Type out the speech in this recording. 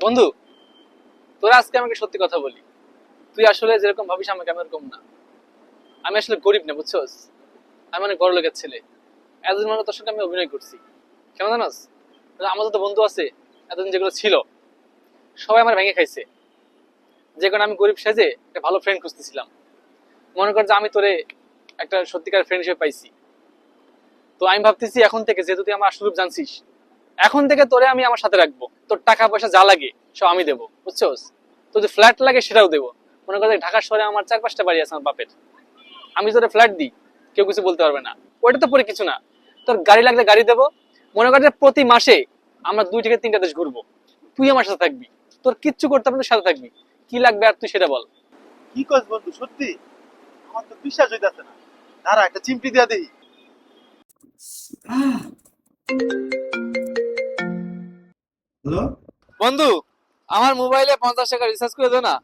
বন্ধু, তোরা আজকে আমাকে সত্যি কথা বলি। তুই আসলে যেরকম ভাবিস আমাকে, আমি এরকম না। আমি আসলে গরিব না, বুঝছস? আমি অনেক বড় লোকের ছেলে। এতদিন মানে তোর সঙ্গে আমি অভিনয় করছি, কেমন জানাস? আমাদের তো বন্ধু আছে, এতদিন যেগুলো ছিল সবাই আমার ভেঙে খাইছে। যে কারণে আমি গরিব সেজে একটা ভালো ফ্রেন্ড খুঁজতেছিলাম। মনে কর যে আমি তোরে একটা সত্যিকার ফ্রেন্ড হিসেবে পাইছি। তো আমি ভাবতেছি এখন থেকে, যেহেতু তুই আমার আসল রূপ জানছিস, এখন থেকে তোরে আমি আমার সাথে রাখবো। তোর টাকা পয়সা যা লাগে সব আমি দেবো, বুঝছস? তোর যদি ফ্ল্যাট লাগে সেটাও দেবো। মনে কর যে ঢাকা শহরে আমার 4-5টা বাড়ি আছে আমার বাপের। আমি তোরে ফ্ল্যাট দিই, কেউ কিছু বলতে পারবে না। ওইটা তো পরে কিছু না, তোর গাড়ি লাগলে গাড়ি দেবো। মনে কর যে প্রতি মাসে আমরা 2 থেকে 3টা দেশ ঘুরবো। তুই আমার সাথে থাকবি, তোর কিচ্ছু করতে হবে না, তুই সাথে থাকবি। কি লাগবে আর তুই সেটা বল। কি কস বন্ধু, সত্যি? আমার তো বিশ্বাস হইতাছে না। দাঁড়া, একটা চিমটি দিয়া দেই। হ্যালো। বন্ধু, আমার মোবাইলে 50 টাকা রিচার্জ করে দে না।